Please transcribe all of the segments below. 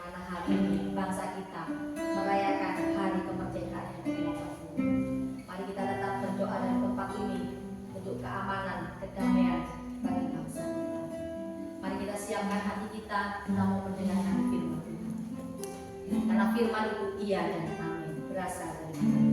karena hari ini bangsa kita merayakan hari kemerdekaan yang ke-80. Mari kita tetap berdoa dari tempat ini untuk keamanan, kedamaian bagi bangsa kita. Mari kita siapkan hati kita mau mendengarkan firman Tuhan. Karena firman itu iya dan amin, berasal dari Tuhan.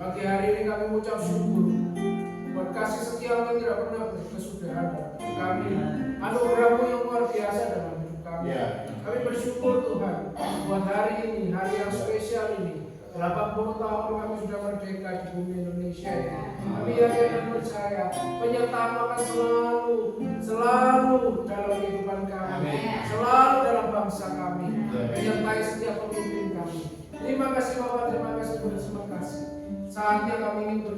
Pagi hari ini kami mengucap syukur buat kasih setiamu yang tidak pernah berkesudahan kami, anugerahmu yang luar biasa dalam hidup kami. Kami bersyukur Tuhan buat hari ini, hari yang spesial ini. 80 tahun kami sudah merdeka di bumi Indonesia ini. Kami yakin dan percaya penyertaan akan selalu dalam kehidupan kami, selalu dalam bangsa kami, menyertai setiap pemimpin kami. Terima kasih Bapak, terima kasih Tuhan, terima kasih. Saatnya kami ingin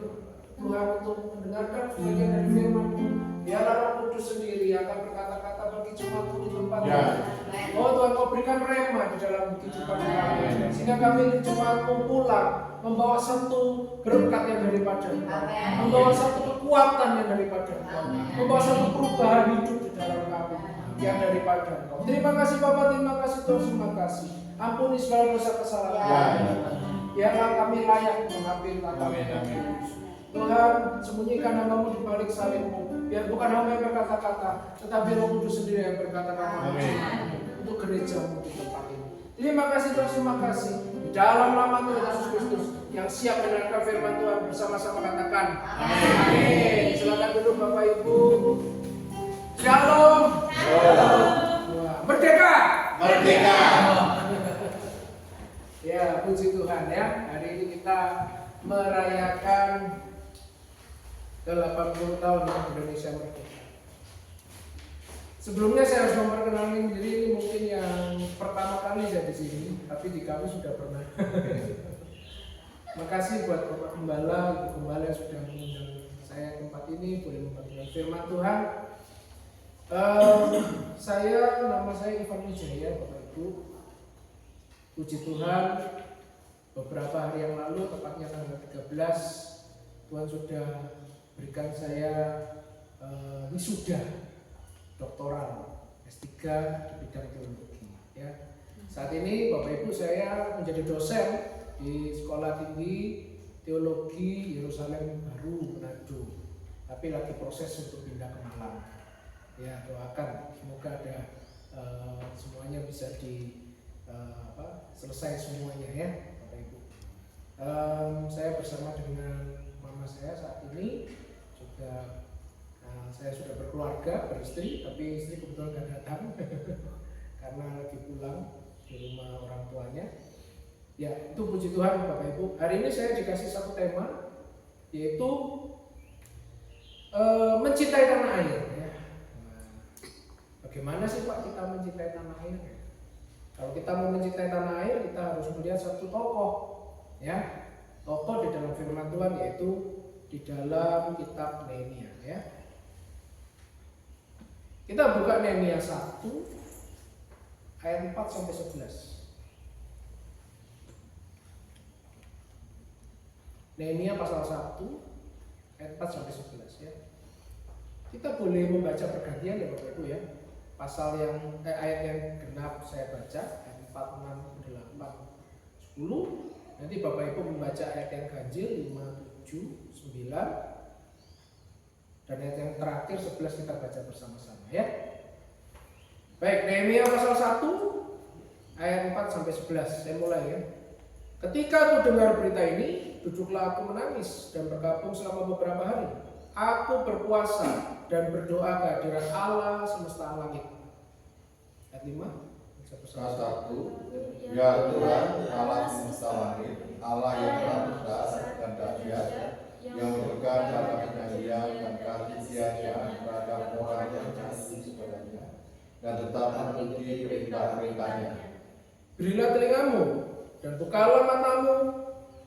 Tuhan untuk mendengarkan sebagian dari firman-Mu. Biarlah Roh Kudus sendiri akan berkata-kata bagi jemaat-Mu di tempat ini. Oh Tuhan, Kau berikan rema di dalam kehidupan kami, sehingga kami jemaat-Mu pulang membawa satu berkat yang daripada Engkau, membawa satu kekuatan yang daripada Engkau, membawa satu perubahan hidup di dalam kami yang daripada Engkau. Terima kasih Bapak, terima kasih Tuhan, terima kasih. Ampuni segala dosa kesalahan. Biarlah kami layak mengambil tangan. Tuhan, sembunyikan hamba-Mu di balik salib-Mu. Biar bukan hamba yang berkata-kata, tetapi Roh Kudus sendiri yang berkata-kata untuk gereja-Mu di tempat ini. Terima kasih Tuhan, terima kasih. Di dalam nama Tuhan Yesus Kristus yang siap mendengarkan firman Tuhan bersama-sama katakan amin. Silakan duduk Bapak Ibu. Shalom. Merdeka. Merdeka. Ya, puji Tuhan ya. Hari ini kita merayakan 80 tahun Indonesia merdeka. Sebelumnya saya harus memperkenalkan diri, ini mungkin yang pertama kali saya di sini, tapi di kami sudah pernah. Makasih buat Bapak Gembala, Ibu Gembala yang sudah mengundang saya ke tempat ini, boleh membagikan firman Tuhan. Nama saya Ivan Wijaya, Bapak Ibu. Puji Tuhan, beberapa hari yang lalu, tepatnya tanggal 13, Tuhan sudah berikan saya wisuda doktoral S3 di bidang teologi. Ya. Saat ini Bapak Ibu saya menjadi dosen di Sekolah Tinggi Teologi Yerusalem Baru Manado, tapi lagi proses untuk pindah ke Malang. Ya, doakan semoga ada semuanya bisa selesai semuanya ya Bapak Ibu. Saya bersama dengan mama saya saat ini juga. Saya sudah berkeluarga, beristri, tapi istri kebetulan nggak datang karena lagi pulang di rumah orang tuanya. Ya, itu puji Tuhan Bapak Ibu. Hari ini saya dikasih satu tema, yaitu mencintai tanah air. Ya. Bagaimana sih Pak kita mencintai tanah air? Kalau kita mau mencintai tanah air, kita harus melihat satu tokoh, ya, tokoh di dalam firman Tuhan, yaitu di dalam kitab Nehemia. Ya. Kita buka Nehemia 1 ayat 4 sampai 11. Nehemia pasal 1 ayat 4 sampai 11 ya. Kita boleh membaca pergantian ya Bapak Ibu ya. Pasal yang ayat yang genap saya baca ayat 4, 6, 8, 10. Nanti Bapak Ibu membaca ayat yang ganjil 5, 7, 9. Dan ayat yang terakhir 11 kita baca bersama-sama ya. Baik, Nehemia pasal 1 ayat 4 sampai 11. Saya mulai ya. Ketika aku dengar berita ini, duduklah aku menangis dan berkabung selama beberapa hari. Aku berpuasa dan berdoa kehadirat Allah semesta langit. Ayat 5. Ayat 1. Ya Tuhan Allah semesta langit, Allah yang telah besar dan dahsyat, yang memberikan dalam perjanjian dan kasih sia-sia terhadap orang yang jatuh kepadanya dan tetap mengikuti perintah-perintahnya. Berilah telingamu dan bukalah matamu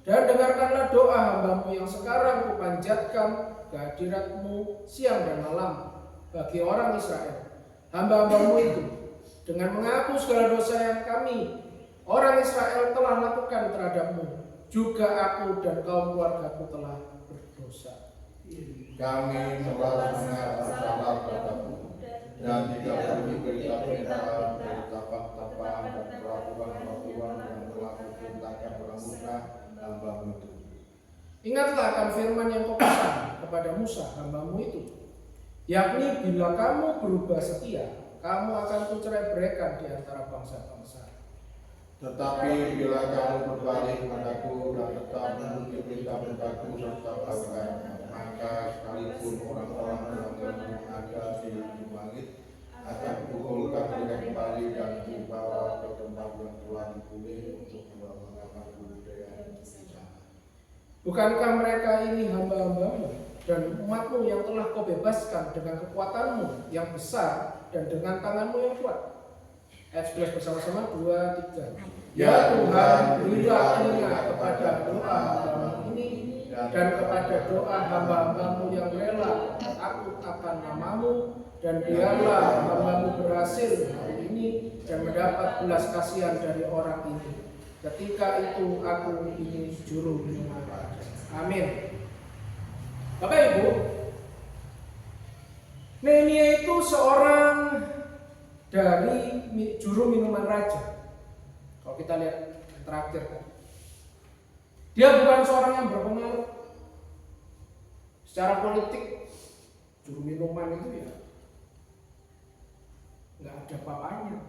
dan dengarkanlah doa hamba-Mu yang sekarang kupanjatkan kehadirat-Mu siang dan malam bagi orang Israel, hamba-hamba-Mu itu, dengan mengaku segala dosa yang kami orang Israel telah lakukan terhadap-Mu. Juga aku dan kaum keluargaku telah berdosa. Kami telah salah padamu dan tidak perlu perintah-perintah, tapak-tapak dan peraturan-peraturan yang telah kuperintahkan dalam muka hamba-Mu itu. Ingatlah akan firman yang Kau pesan kepada Musa hamba-Mu itu, yakni bila kamu berubah setia, kamu akan kucerai-beraikan di antara bangsa-bangsa. Tetapi bila kamu berbalik padaku dan tetap mengikuti perintah-perintahku serta perintahnya, maka sekalipun orang-orang yang ada di langit akan kukumpulkan mereka kembali dan dibawa ke tempat yang telah dipilih untuk melakukan budaya di sana. Bukankah mereka ini hamba-hamba-Mu dan umat-Mu yang telah Kau bebaskan dengan kekuatan-Mu yang besar dan dengan tangan-Mu yang kuat? Ayat 11 bersama-sama, 2, 3. Ya Tuhan, berilah telinga kepada doa hamba-Mu ini dan kepada doa hamba-hamba-Mu yang rela takut akan nama-Mu, dan biarlah hamba-Mu berhasil hari ini dan mendapat belas kasihan dari orang ini. Ketika itu aku ini juru minuman raja. Amin. Bapak Ibu, Nehemia itu seorang dari juru minuman raja. Kalau Kalau kita lihat yang terakhir kan, dia bukan seorang yang berpengaruh secara politik. Juru minuman itu ya nggak ada apa-apanya.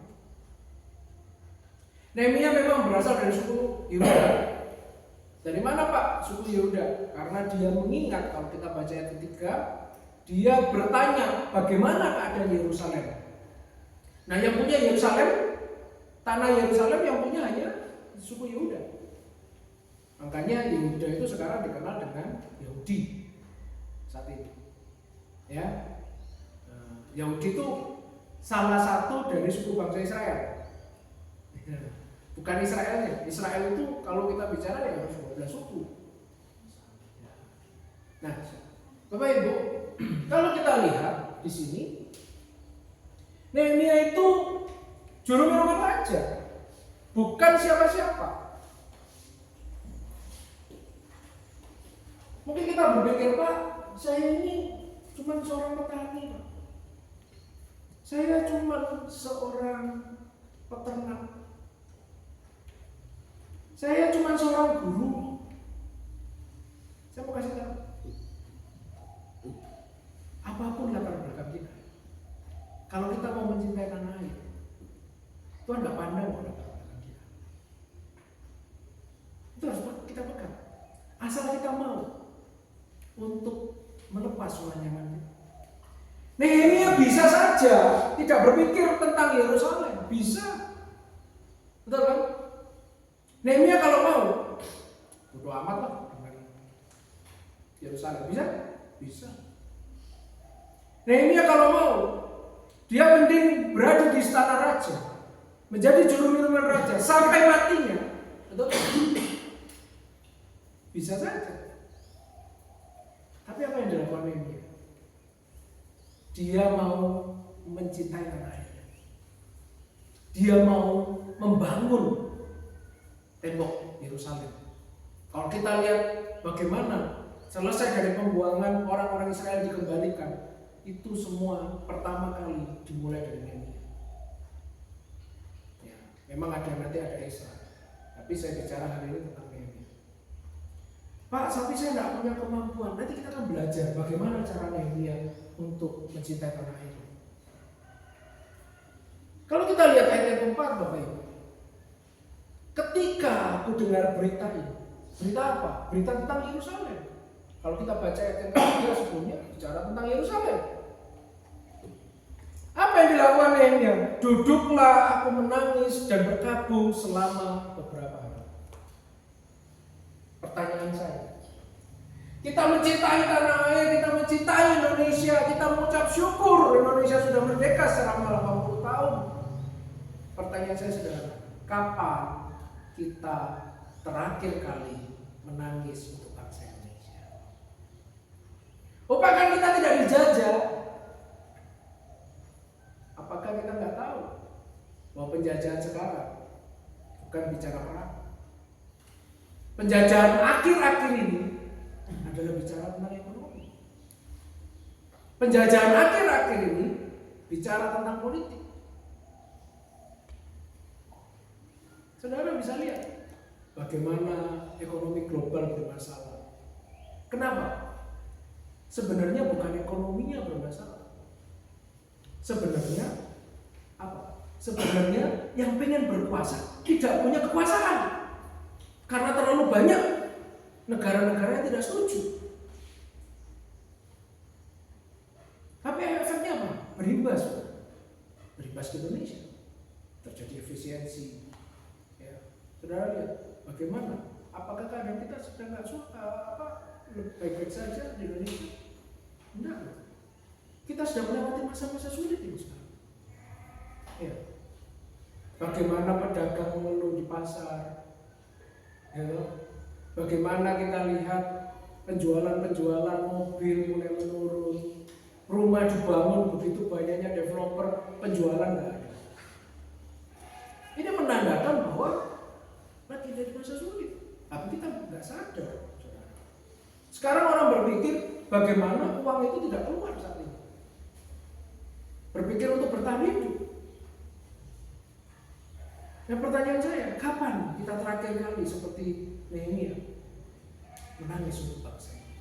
Nehemia memang berasal dari suku Yehuda. Dari mana Pak suku Yehuda? Karena dia mengingat, kalau kita baca ayat ketiga, dia bertanya bagaimana keadaan Yerusalem. Nah, yang punya Yerusalem, tanah Yerusalem yang punya hanya suku Yehuda. Makanya Yehuda itu sekarang dikenal dengan Yahudi saat ini. Ya, Yahudi itu salah satu dari suku bangsa Israel. Bukan Israelnya. Israel itu kalau kita bicara ya harus 12 suku. Nah, Bapak Ibu, kalau kita lihat di sini, Nehemia itu juru minuman raja, bukan siapa-siapa. Mungkin kita berpikir, Pak, saya ini cuma seorang petani, Pak. Saya cuma seorang peternak. Saya cuma seorang guru. Saya mau kasih tahu, apapun latar belakang kita, kalau kita mau mencintai tanah air, Tuhan nggak pandang latar belakang kita. Itu harus kita pegang. Asal kita mau untuk melepas zona nyaman kita. Nehemia bisa saja tidak berpikir tentang Yerusalem, bisa, betul kan? Nehemia kalau mau bodo amat lah dengan Yerusalem, bisa. Nehemia kalau mau, dia mending berada di istana raja, menjadi juru minuman raja sampai matinya, betul? Bisa saja. Tapi apa yang dilakukan Nehemia? Dia mau mencintai tanah air. Dia mau membangun tembok Yerusalem. Kalau kita lihat bagaimana selesai dari pembuangan orang-orang Israel dikembalikan, itu semua pertama kali dimulai dari Nehemia. Ya, memang nanti ada Esra, tapi saya bicara hari ini tentang Nehemia. Pak, tapi saya tidak punya kemampuan. Nanti kita akan belajar bagaimana cara Nehemia untuk mencintai tanah air. Kalau kita lihat ayat yang keempat, Bapak Ibu, ketika aku dengar berita ini, berita apa? Berita tentang Yerusalem. Kalau kita baca ayat yang ketiga sebelumnya bicara tentang Yerusalem. Apa yang dilakukan Nehemia? Duduklah aku menangis dan berkabung selama beberapa hari. Pertanyaan saya, kita mencintai tanah air, kita mencintai Indonesia, kita mengucap syukur Indonesia sudah merdeka selama 80 tahun. Pertanyaan saya sederhana, kapan kita terakhir kali menangis untuk bangsa Indonesia? Apakah kita tidak dijajah? Apakah kita nggak tahu bahwa penjajahan sekarang bukan bicara perang? Penjajahan akhir-akhir ini adalah bicara tentang ekonomi. Penjajahan akhir-akhir ini bicara tentang politik. Saudara bisa lihat bagaimana ekonomi global bermasalah. Kenapa? Sebenarnya bukan ekonominya bermasalah. Sebenarnya apa? Sebenarnya yang pengen berkuasa tidak punya kekuasaan. Karena terlalu banyak negara-negara yang tidak setuju. Tapi efeknya apa? Berimbas. Berimbas ke Indonesia. Terjadi efisiensi. Ya. Saudara lihat bagaimana? Apakah keadaan kita sedang baik-baik saja di Indonesia? Tidak. Kita sedang melewati masa-masa sulit ini sekarang. Ya. Bagaimana pedagang mengeluh di pasar? Ya. Bagaimana kita lihat penjualan mobil mulai menurun, rumah dibangun begitu banyaknya developer, penjualan nggak ada. Ini menandakan bahwa lagi dari masa sulit. Tapi kita nggak sadar. Sekarang orang berpikir bagaimana uang itu tidak keluar saat ini. Berpikir untuk bertahan hidup. Nah pertanyaan saya, kapan kita terakhir kali seperti Nehemia menangis untuk bangsa ini?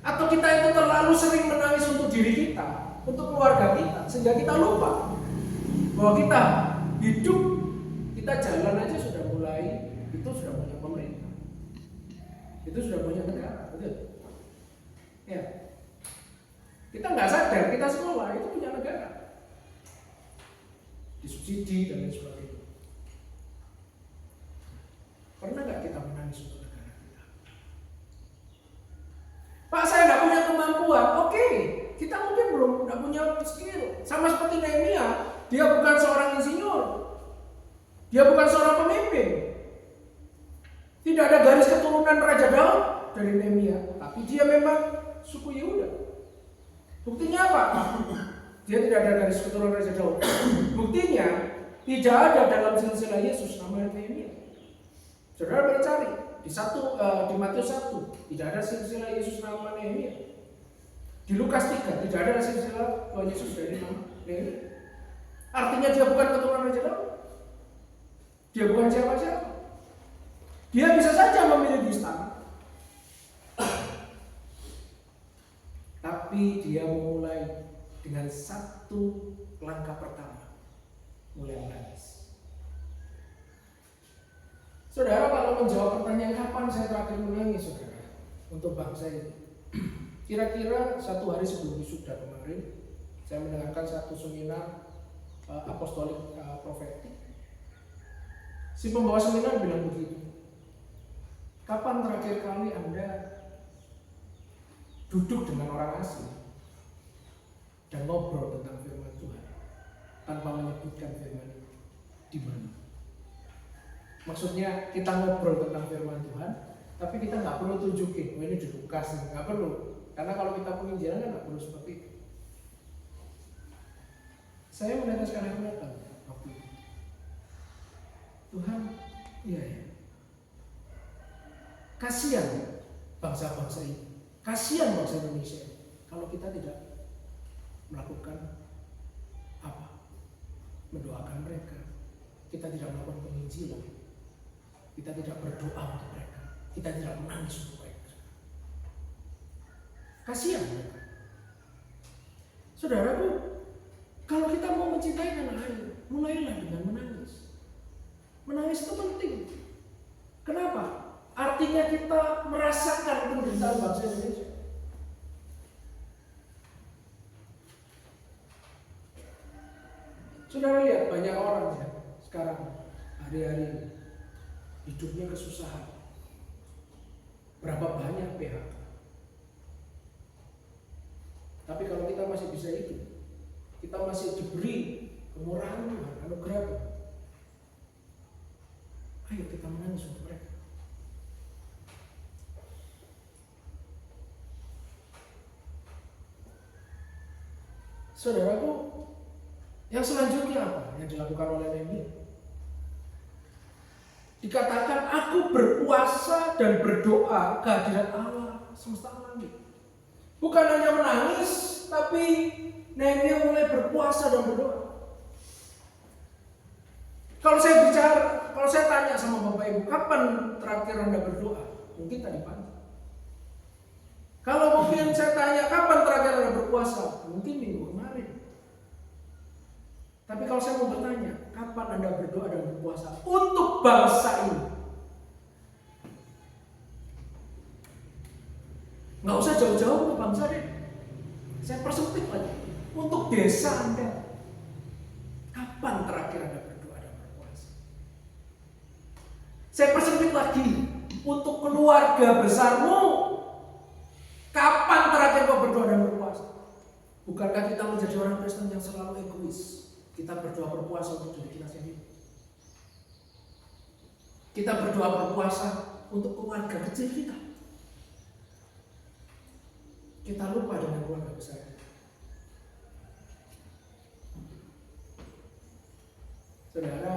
Atau kita itu terlalu sering menangis untuk diri kita, untuk keluarga kita, sehingga kita lupa bahwa kita hidup, kita jalan aja sudah mulai, itu sudah punya pemerintah, itu sudah punya negara, betul? Ya, kita nggak sadar, kita sekolah itu punya negara, disubsidi dan lain sebagainya. Pernah nggak kita menangis untuk negara kita? Pak, saya nggak punya kemampuan. Oke, kita mungkin belum nggak punya skill. Sama seperti Nehemia, dia bukan seorang insinyur, dia bukan seorang pemimpin. Tidak ada garis keturunan Raja Daud dari Nehemia, tapi dia memang suku Yehuda. Buktinya apa? Dia tidak ada garis keturunan Raja Daud. Buktinya tidak ada dalam silsilah Yesus namanya Nehemia. Saudara boleh cari di Matius 1 tidak ada silsilah Yesus nama Nehemia. Di Lukas 3 tidak ada silsilah Tuhan Yesus dari nama Nehemia. Artinya dia bukan keturunan Raja Daud. Dia bukan siapa-siapa. Dia bisa saja memilih di istana, tapi dia memulai dengan satu langkah pertama, mulai menangis. Saudara, kalau menjawab pertanyaan kapan saya terakhir menangis, saudara, untuk bangsa ini, kira-kira 1 hari sebelum wisuda kemarin, saya mendengarkan satu seminar apostolik profetik. Si pembawa seminar bilang begitu, kapan terakhir kali Anda duduk dengan orang asing dan ngobrol tentang firman Tuhan tanpa menyebutkan firman itu di mana? Maksudnya kita ngobrol tentang firman Tuhan, tapi kita nggak perlu tunjukin, ini di Lukas, nggak perlu. Karena kalau kita penginjilan kan nggak perlu seperti itu. Saya meneteskan air mata waktu itu. Tuhan, iya ya. Kasihan bangsa-bangsa ini, kasihan bangsa Indonesia ini, kalau kita tidak melakukan apa? Mendoakan mereka. Kita tidak melakukan penginjilan. Kita tidak berdoa untuk mereka. Kita tidak menangis untuk mereka. Kasihan mereka. Saudaraku, kalau kita mau mencintai tanah air, mulailah dengan menangis. Menangis itu penting. Kenapa? Artinya kita merasakan penderitaan bangsa Indonesia. Saudara lihat banyak orang ya sekarang hari-hari ini hidupnya kesusahan. Berapa banyak PHK. Tapi kalau kita masih bisa hidup, kita masih diberi kemurahan Tuhan, anugerah Tuhan. Ayo kita menangis untuk mereka. Saudaraku, yang selanjutnya apa yang dilakukan oleh Nehemia? Dikatakan aku berpuasa dan berdoa kehadiran Allah semesta alam. Bukan hanya menangis, tapi Nehemia mulai berpuasa dan berdoa. Kalau saya tanya sama Bapak Ibu, kapan terakhir Anda berdoa? Mungkin tadi pagi. Kalau mungkin saya tanya, kapan terakhir Anda berpuasa? Mungkin minggu kemarin. Tapi kalau saya mau bertanya, kapan Anda berdoa dan berpuasa untuk bangsa ini? Nggak usah jauh-jauh untuk bangsa deh. Saya persempit lagi. Untuk desa Anda, kapan terakhir Anda berdoa dan berpuasa? Saya persempit lagi. Untuk keluarga besarmu, kapan terakhir kau berdoa dan berpuasa? Bukankah kita menjadi orang Kristen yang selalu egois? Kita berdoa berpuasa untuk diri kita sendiri. Kita berdoa berpuasa untuk keluarga kecil kita. Kita lupa dengan keluarga besar kita. Saudara,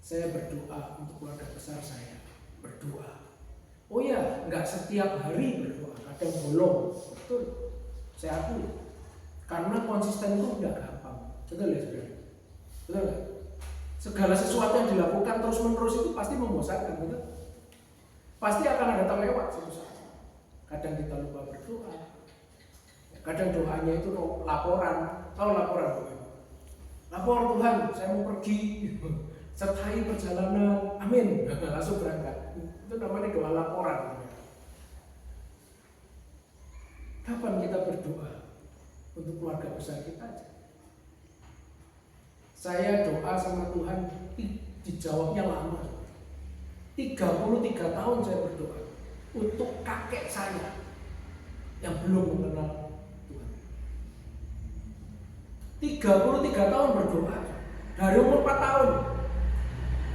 saya berdoa untuk keluarga besar saya. Berdoa. Oh ya, nggak setiap hari berdoa. Kadang bolong. Betul. Saya akui. Karena konsisten itu tidak gampang. Betul ya saudara? Betul nggak? Segala sesuatu yang dilakukan terus-menerus itu pasti membosankan, betul? Pasti akan ada terlewat suatu saat. Kadang kita lupa berdoa. Kadang doanya itu laporan. Tahu laporan bukan? Lapor Tuhan, saya mau pergi. Sertai perjalanan, amin. Langsung berangkat. Itu namanya doa laporan. Kapan kita berdoa untuk keluarga besar kita aja? Saya doa sama Tuhan dijawabnya lama. 33 tahun saya berdoa untuk kakek saya yang belum mengenal Tuhan. 33 tahun berdoa dari umur 4 tahun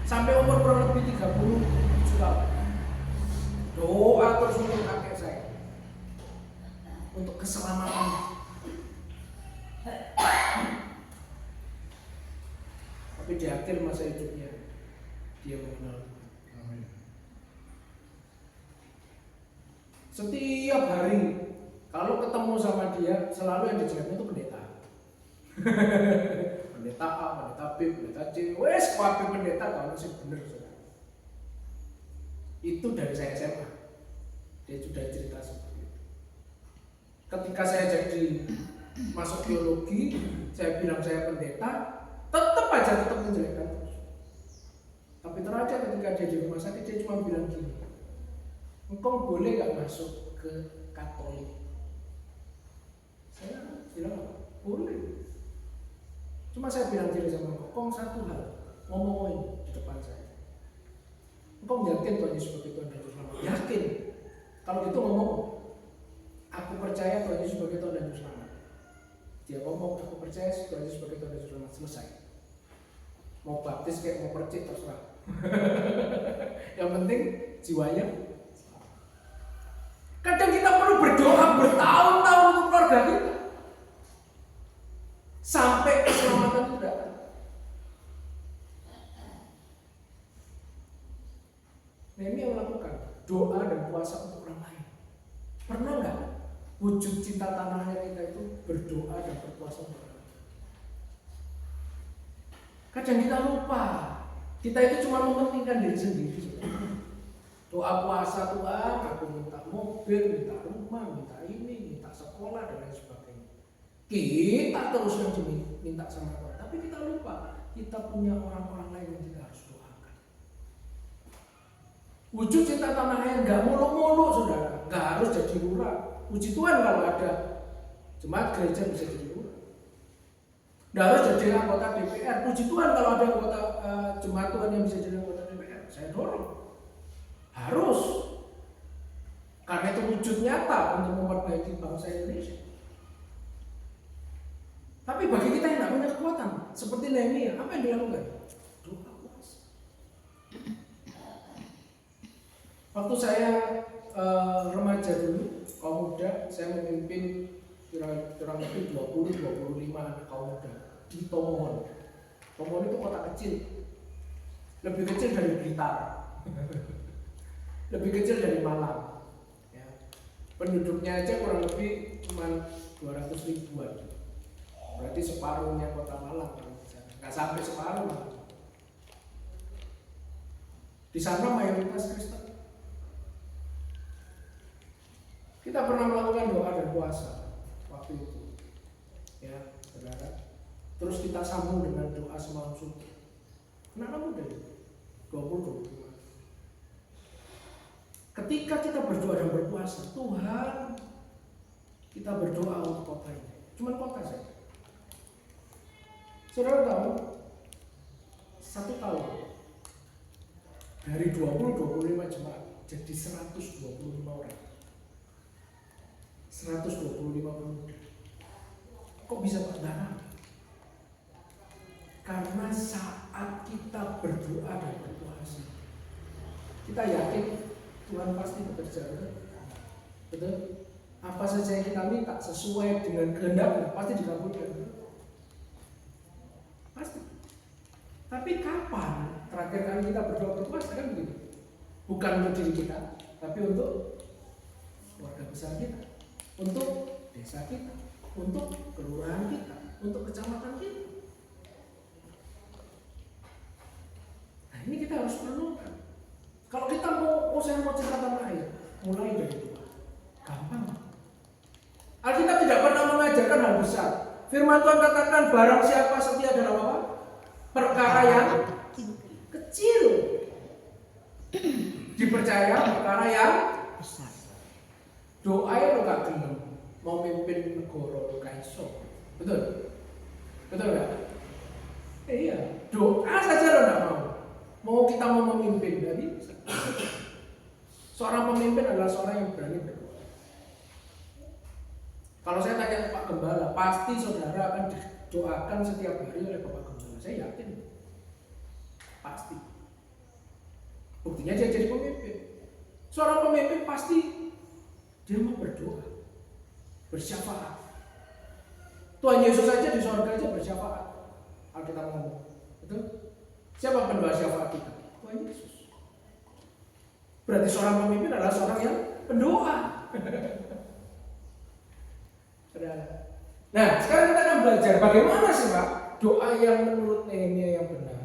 sampai umur kurang lebih 30 tahun. Doa terus untuk kakek saya, untuk keselamatan. Tapi di akhir masa hidupnya dia mengenal Tuhan. Amin. Setiap hari kalau ketemu sama dia selalu yang dijaga itu pendeta. Pendeta A, pendeta B, pendeta C, wes kabeh pendeta kalau sih bener saudara. Itu dari saya SMA. Dia sudah cerita seperti itu. Ketika saya jadi masuk teologi, saya bilang saya pendeta, tetap menjelekkan terus. Tapi terakhir ketika dia di rumah sakit dia cuma bilang gini, engkau boleh gak masuk ke Katolik? Saya bilang apa? Boleh. Cuma saya bilang diri sama engkau satu hal, ngomongin di depan saya. Engkau yakin Tuhan Yesus sebagai Tuhan dan Juru Selamat? Yakin. Kalau gitu ngomong, aku percaya Tuhan Yesus sebagai Tuhan dan Juru Selamat. Dia ngomong, aku percaya Tuhan Yesus sebagai Tuhan dan Juru Selamat. Selesai. Mau baptis kayak mau percik terserah. Yang penting jiwanya. Kadang kita perlu berdoa bertahun-tahun untuk keluarga kita sampai keselamatan itu datang. Nehemia melakukan doa dan puasa untuk orang lain. Pernah nggak wujud cinta tanahnya kita itu berdoa dan berpuasa untuk orang lain? Kadang kita lupa, kita itu cuma mementingkan diri sendiri. Doa puasa Tuhan, aku minta mobil, minta rumah, minta ini, minta sekolah dan lain sebagainya. Kita terus yang diminta sama Tuhan, tapi kita lupa kita punya orang-orang lain yang kita harus doakan. Wujud cinta tanah air nggak muluk-muluk saudara, nggak harus jadi lurah. Puji Tuhan kalau ada jemaat gereja bisa jadi lurah. Nggak harus jadi anggota DPR. Puji Tuhan kalau ada anggota jemaat Tuhan yang bisa jadi anggota DPR. Saya dorong. Harus. Karena itu wujud nyata untuk memperbaiki bangsa Indonesia. Tapi bagi kita yang tidak punya kekuatan, seperti Nehemia, apa yang dilakukan? Doa puasa. Waktu saya remaja dulu, kaum muda, saya memimpin kurang lebih 20-25 anak kaum muda di Tomohon. Tomohon itu kota kecil, lebih kecil dari Blitar, lebih kecil dari Malang. Ya. Penduduknya aja kurang lebih cuma 200 ribuan. Berarti separuhnya kota Malang, nggak sampai separuh. Di sana mayoritas Kristen. Kita pernah melakukan doa dan puasa waktu itu, ya saudara. Terus kita sambung dengan doa semalam suntuk. Anak muda 20-25. Ketika kita berdoa dan berpuasa, Tuhan, kita berdoa untuk kota ini. Cuman kota saja. Saudara tahu, 1 tahun dari 20-25 jemaat jadi 125 orang. 125 pemuda. Kok bisa Pak? Karena saat kita berdoa dan berpuasa, kita yakin Tuhan pasti bekerja, betul? Apa saja yang kita minta sesuai dengan kehendaknya pasti dikabulkan, pasti. Tapi kapan terakhir kali kita berdoa berpuasa kan begitu? Bukan untuk diri kita, tapi untuk keluarga besar kita, untuk desa kita, untuk kelurahan kita, untuk kecamatan kita. Nah ini kita harus renungkan. Kalau kita saya mau cerita tanah air, mulai dari doa. Gampang. Alkitab tidak pernah mengajarkan hal besar. Firman Tuhan katakan barang siapa setia dalam apa? Perkara yang kecil. Dipercaya perkara yang besar. doa yang gak gelem mau mimpin negara kaiso. Betul? Betul nggak? Iya. Doa saja lo nggak mau. Mau kita mau memimpin dari seorang pemimpin adalah seorang yang berani berdoa. Kalau saya tanya Pak Gembala, pasti saudara akan didoakan setiap hari oleh Bapak Gembala. Saya yakin. Pasti. Buktinya dia jadi pemimpin. Seorang pemimpin pasti dia mau berdoa, bersyafaat. Tuhan Yesus saja di surga aja bersyafaat. Alkitab ngomong, betul? Siapa pendoa syafaat kita? Tuhan Yesus. Berarti seorang pemimpin adalah seorang yang pendoa. Nah, sekarang kita akan belajar bagaimana sih Pak doa yang menurut Nehemia yang benar.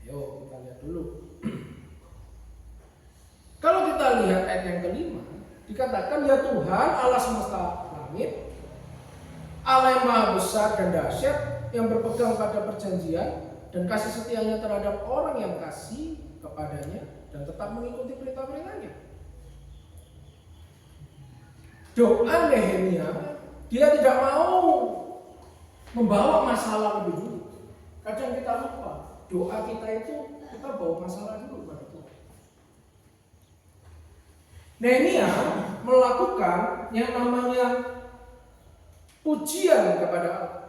Ayo kita lihat dulu. Kalau kita lihat ayat yang kelima, dikatakan ya Tuhan Allah semesta langit, Allah yang maha besar dan dahsyat, yang berpegang pada perjanjian dan kasih setianya terhadap orang yang kasih kepadanya dan tetap mengikuti perintah-perintahnya. Doa Nehemia, dia tidak mau membawa masalah lebih dulu. Kadang kita lupa, doa kita itu kita bawa masalah dulu kepada Tuhan. Nehemia melakukan yang namanya pujian kepada Allah.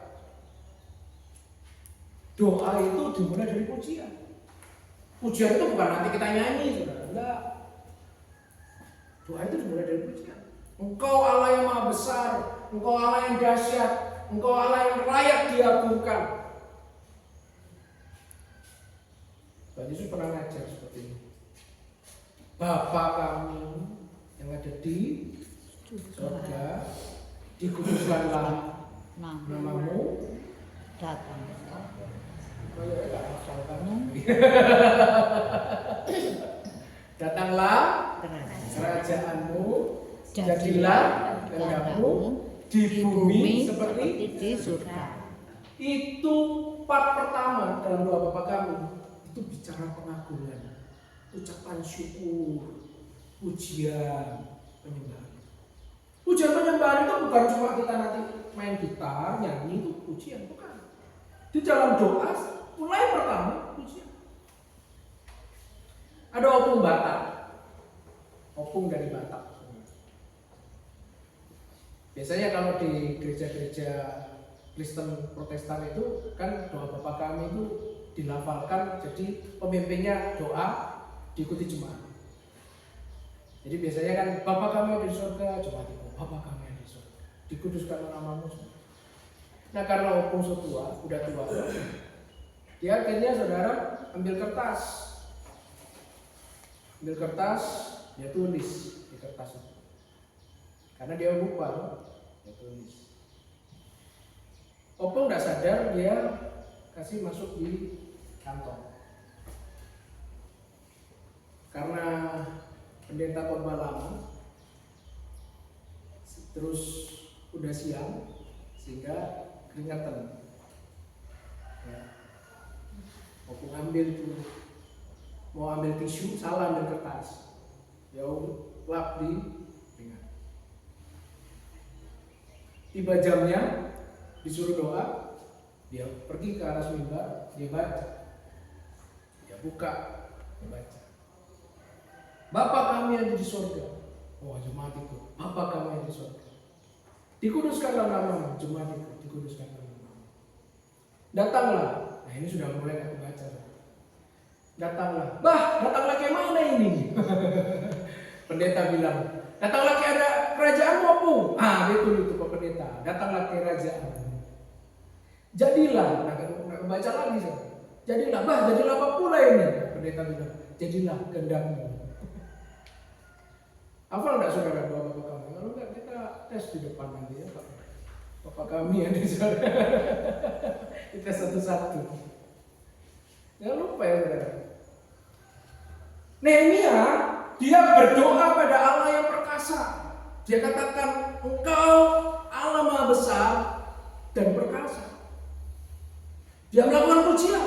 Doa itu dimulai dari pujian. Pujian itu bukan nanti kita nyanyi, saudara. Enggak. Doa itu dimulai dari pujian. Engkau Allah yang maha besar, Engkau Allah yang dahsyat, Engkau Allah yang layak diagungkan. Tuhan Yesus pernah ngajar seperti ini. Bapa kami yang ada di surga, dikuduskanlah namamu, Datang. datanglah kerajaanmu, jadilah kehendakmu di bumi seperti di surga. itu. Part pertama dalam doa Bapa kami itu bicara pengagungan, ucapan syukur, pujian, penyembahan. Pujian penyembahan itu bukan cuma kita nanti main gitar, nyanyi, itu pujian, bukan. Di dalam doa mulai pertama pujian. Ada opung Batak, opung dari Batak. Biasanya kalau di gereja-gereja Kristen Protestan itu kan doa Bapa kami itu dilafalkan, jadi pemimpinnya doa diikuti jemaat. Jadi biasanya kan Bapa kami di surga, jemaat itu Bapa kami di surga, dikuduskanlah namamu. Nah karena opung tua, udah tua, dia akhirnya saudara ambil kertas, dia tulis di kertas itu. Karena dia lupa, dia tulis. Opung nggak sadar, dia kasih masuk di kantong. Karena pendeta khotbah lama, terus udah siang, sehingga keringatan. Ya. Opung ambil tuh, mau ambil tisu, salah ambil kertas. Ya lap di ringan. Tiba jamnya, disuruh doa, dia pergi ke atas mimbar, dia baca, dia buka, dia baca. Bapa kami yang di surga, oh jemaat itu, Bapa kami yang di surga, dikuduskanlah namamu, jemaat itu, dikuduskanlah namamu. Datanglah, nah ini sudah mulai aku baca. Datanglah, datanglah ke mana ini? Pendeta bilang, datanglah ke ada kerajaan opung. Betul itu Pak Pendeta, datanglah ke kerajaan. Jadilah, nah baca lagi saya. Jadilah, jadilah apa pula ini? Pendeta bilang, jadilah kehendakmu. Hafal enggak saudara doa Bapak kami? Kalau enggak kita tes di depan nanti ya Pak. Bapak kami yang di sana. Kita satu-satu. Jangan lupa ya saudara. Nehemia dia berdoa pada Allah yang perkasa. Dia katakan, Engkau Allah Maha Besar dan perkasa. Dia melakukan pujian.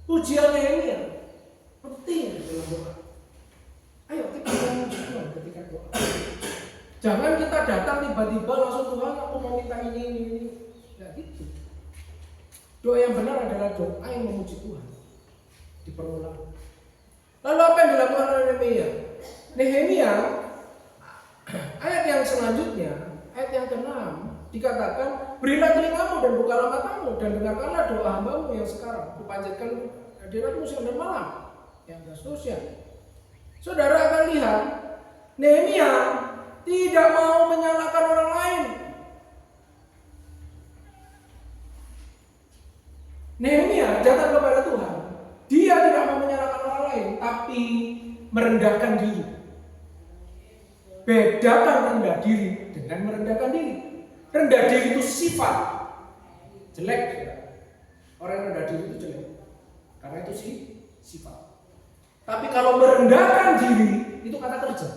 Pujian Nehemia penting dalam doa. Ayo kita memuji ketika doa. Jangan kita datang tiba-tiba langsung, Tuhan aku mau minta ini. Tidak gitu. Doa yang benar adalah doa yang memuji Tuhan di permulaan. Lalu apa yang dilakukan oleh Nehemia? Nehemia ayat yang selanjutnya, ayat yang ke-6 dikatakan, berilah telingamu dan bukalah matamu dan dengarkanlah doa hambamu yang sekarang kupanjatkan hadiratmu siang dan malam. Yang seterusnya. Saudara akan lihat Nehemia tidak mau menyalahkan orang lain. Nehemia datang kepada Tuhan. Dia tidak mau menyalahkan orang lain, tapi merendahkan diri. Bedakan rendah diri dengan merendahkan diri. Rendah diri itu sifat jelek. Orang yang rendah diri itu jelek, karena itu sifat. Tapi kalau merendahkan diri itu kata kerja.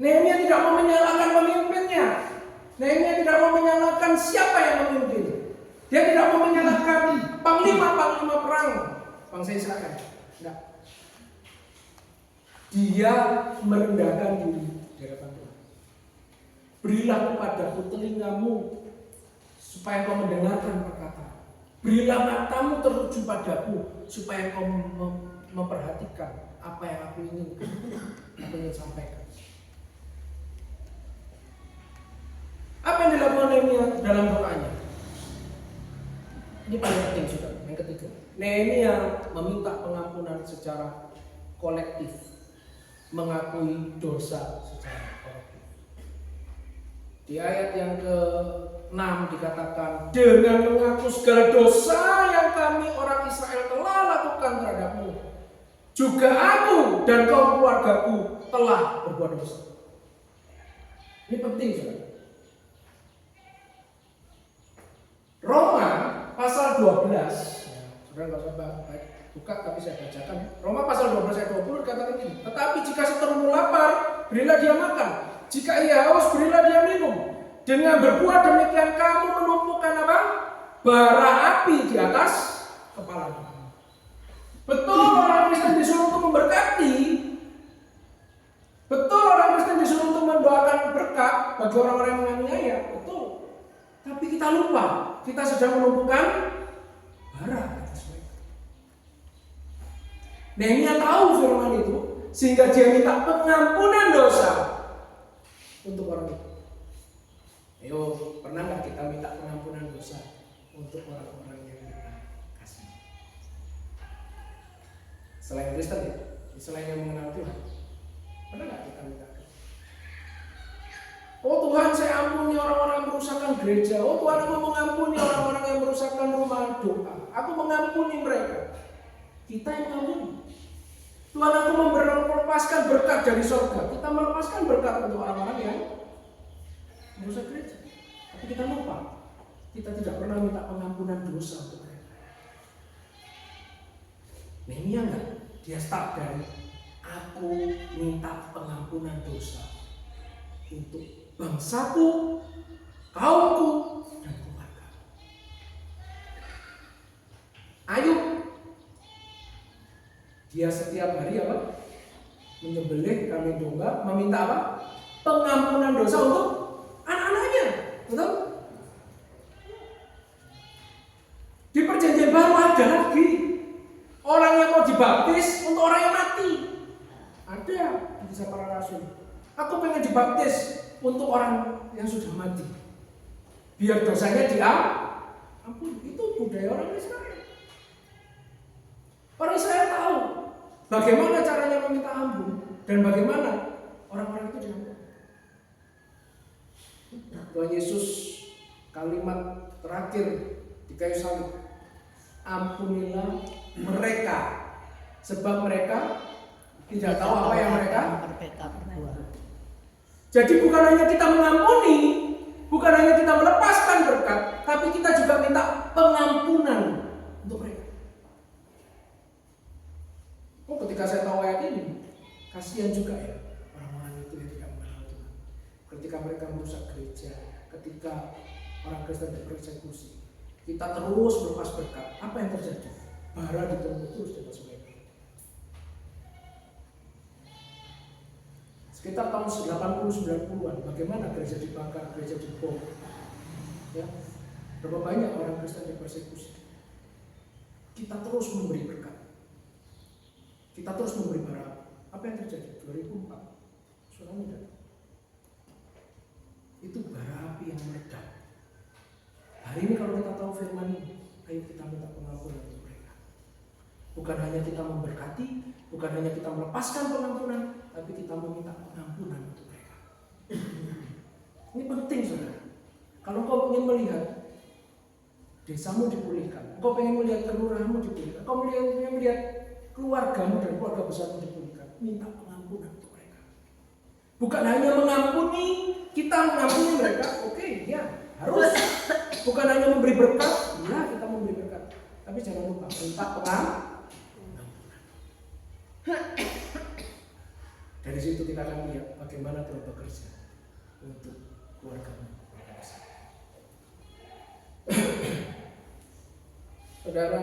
Nehemia tidak mau menyalahkan pemimpinnya. Nehemia tidak mau menyalahkan siapa yang memimpin. Dia tidak mau menyalahkan panglima perang bangsa Israel. Tidak. Dia merendahkan diri di hadapan Tuhan. Berilah kepadaku telingamu supaya kau mendengarkan perkataan. Berilah matamu tertuju padaku supaya kau memperhatikan apa yang aku inginkan, aku ingin sampaikan. Apa yang dilakukan Nehemia dalam doanya? Ini paling penting sudah. Yang ketiga, Nehemia meminta pengampunan secara kolektif, mengakui dosa secara kolektif. Di ayat yang ke-6 dikatakan, dengan mengaku segala dosa yang kami orang Israel telah lakukan terhadapmu, juga aku dan kaum keluargaku telah berbuat dosa. Ini penting saudara. Roma pasal 12, saudara nggak usah buka tapi saya bacakan. Roma pasal 12 ayat 20 dikatakan ini. Tetapi jika seterumu lapar, berilah dia makan. Jika ia haus, berilah dia minum. Dengan berbuat demikian kamu menumpukan apa? Bara api di atas kepala. Betul orang Kristen disuruh untuk memberkati. Betul orang Kristen disuruh untuk mendoakan berkat bagi orang-orang yang menganiaya. Betul. Tapi kita lupa, kita sedang menumpukan bara atas mereka. Nehemia tahu firman itu, sehingga dia minta pengampunan dosa untuk orang itu. Ayo, pernah nggak kita minta pengampunan dosa untuk orang-orang yang kita kasih? Selain Kristen ya, selain yang mengenal Tuhan, pernah nggak kita minta? Oh Tuhan, saya ampuni orang-orang yang merusakkan gereja. Oh Tuhan, aku mengampuni orang-orang yang merusakkan rumah doa. Aku mengampuni mereka. Kita yang mengampuni. Tuhan, aku melepaskan berkat dari surga. Kita melepaskan berkat untuk orang-orang yang merusak gereja. Tapi kita lupa, kita tidak pernah minta pengampunan dosa untuk mereka. Nehemia enggak? Dia start dari aku minta pengampunan dosa untuk bangsaku, kaumku, dan keluarga. Ayub, dia setiap hari apa? Menyembelih kambing domba, meminta apa? Pengampunan dosa untuk anak-anaknya. Betul? Di perjanjian baru ada lagi orang yang mau dibaptis untuk orang yang mati. Ada di kisah para rasul. Aku pengen dibaptis untuk orang yang sudah mati, biar dosanya diampuni. Itu budaya orang Israel. Orang Israel tahu bagaimana caranya meminta ampun dan bagaimana orang-orang itu diampuni. Tuhan Yesus kalimat terakhir di kayu salib, ampunilah mereka sebab mereka tidak tahu apa yang mereka berbuat. Jadi bukan hanya kita mengampuni, bukan hanya kita melepaskan berkat, tapi kita juga minta pengampunan untuk mereka. Oh, ketika saya tahu ayat ini, kasihan juga ya orang-orang itu yang tidak mengenal Tuhan. Ketika mereka merusak gereja, ketika orang Kristen dipersekusi, kita terus melepas berkat. Apa yang terjadi? Bara ditumpuk terus di atas mereka. Sekitar tahun 80-90-an, bagaimana gereja dibakar, gereja dibom, ya, berapa banyak orang Kristen dipersekusi. Kita terus memberi berkat, kita terus memberi bara. Apa yang terjadi? 2004, tsunami datang. Itu bara api yang meledak. Hari ini kalau kita tahu firman ini, ayo kita minta pengampunan untuk mereka. Bukan hanya kita memberkati, bukan hanya kita melepaskan pengampunan, tapi kita meminta pengampunan untuk mereka. Ini penting, saudara. Kalau kau ingin melihat desamu dipulihkan, kau ingin melihat kelurahanmu dipulihkan, kau ingin melihat keluargamu dan keluarga besarmu dipulihkan, minta pengampunan untuk mereka. Bukan hanya mengampuni, kita mengampuni mereka, oke, ya harus. Bukan hanya memberi berkat, ya kita memberi berkat, tapi jangan lupa minta pengampunan. Dari situ kita akan lihat bagaimana Tuhan bekerja untuk keluarga-Mu. Saudara,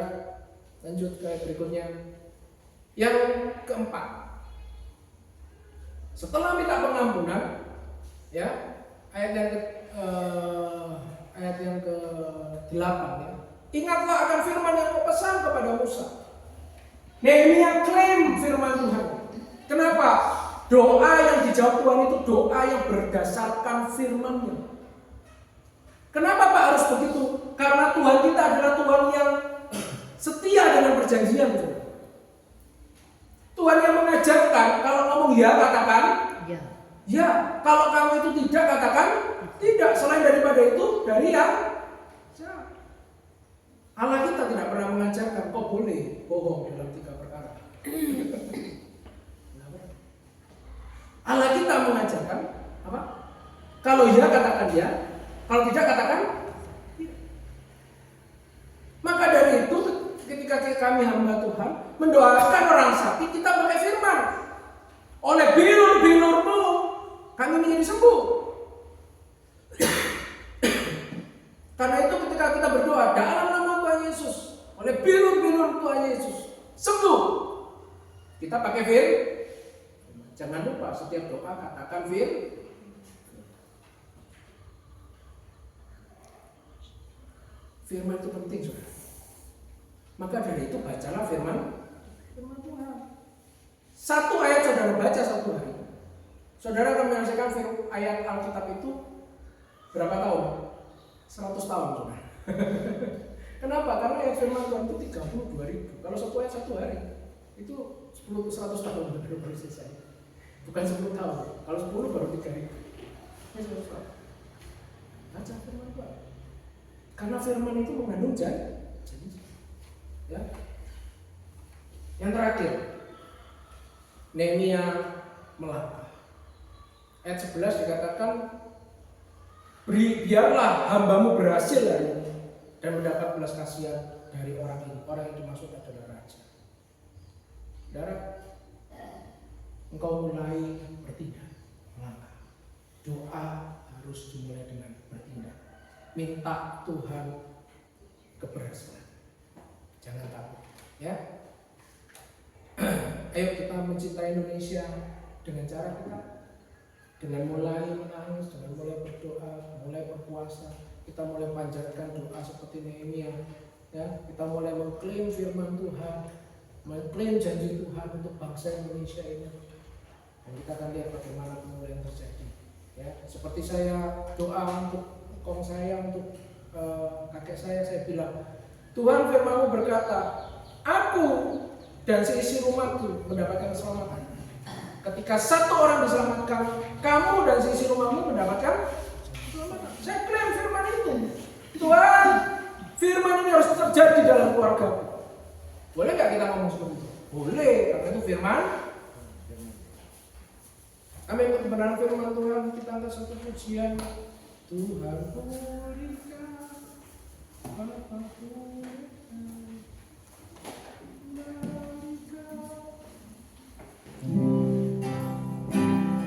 lanjut ke berikutnya. Yang keempat, setelah minta pengampunan, ya, ayat yang ke-8, ya. Ingatlah akan firman yang kau pesan kepada Musa. Nehemia klaim firman Tuhan. Kenapa? Doa yang dijawab Tuhan itu doa yang berdasarkan firman-Nya. Kenapa Pak harus begitu? Karena Tuhan kita adalah Tuhan yang setia dengan perjanjian. Tuhan yang mengajarkan, kalau ngomong ya katakan Ya. ya, kalau kamu itu tidak katakan tidak. Selain daripada itu, dari yang ya. Allah kita tidak pernah mengajarkan kau boleh bohong dalam 3 perkara. Allah kita mengajarkan apa? Kalau ya katakan ya, kalau tidak katakan tidak. Maka dari itu ketika kami hamba Tuhan mendoakan orang sakit, kita pakai firman. Oleh bilur-bilurmu kami menjadi sembuh. Karena itu ketika kita berdoa dalam nama Tuhan Yesus, oleh bilur-bilur Tuhan Yesus sembuh, kita pakai firman. Jangan lupa setiap doa katakan firman. Firman itu penting, saudara. Maka dari itu bacalah firman Tuhan. Satu ayat saudara baca satu hari, saudara akan menyelesaikan ayat Alkitab itu berapa tahun? 100 tahun, saudara. Kenapa? Karena ayat firman Tuhan itu 32.000. Kalau satu ayat satu hari itu 100 tahun baru selesai. Bukan 10 tahun. Kalau 10 baru 3.000. Ini 100 tahun. Baca firman Tuhan. Karena firman itu mengandung janji. Ya. Yang terakhir, Nehemia melangkah. Ayat 11 dikatakan, biarlah hambamu berhasil hari ini dan mendapat belas kasihan dari orang ini. Orang yang dimaksud adalah raja. Saudara, engkau mulai bertindak, melangkah. Doa harus dimulai dengan bertindak. Minta Tuhan keberhasilan. Jangan takut, ya. Ayo kita mencintai Indonesia dengan cara kita, dengan mulai menangis, dengan mulai berdoa, mulai berpuasa. Kita mulai panjatkan doa seperti Nehemia, ya. Kita mulai mengklaim firman Tuhan, mengklaim janji Tuhan untuk bangsa Indonesia ini. Dan kita akan lihat bagaimana kemuliaan terjadi. Ya, seperti saya doa untuk kong saya, untuk kakek saya bilang, Tuhan firman-Mu berkata, aku dan seisi rumahku mendapatkan keselamatan. Ketika satu orang diselamatkan, kamu dan seisi rumahmu mendapatkan keselamatan. Saya klaim firman itu. Tuhan, firman ini harus terjadi dalam keluarga. Boleh nggak kita ngomong seperti itu? Boleh, karena itu firman. Kami ikut kebenaran firman Tuhan, kita angkat satu pujian. Tuhan berikan, Bapa berikan.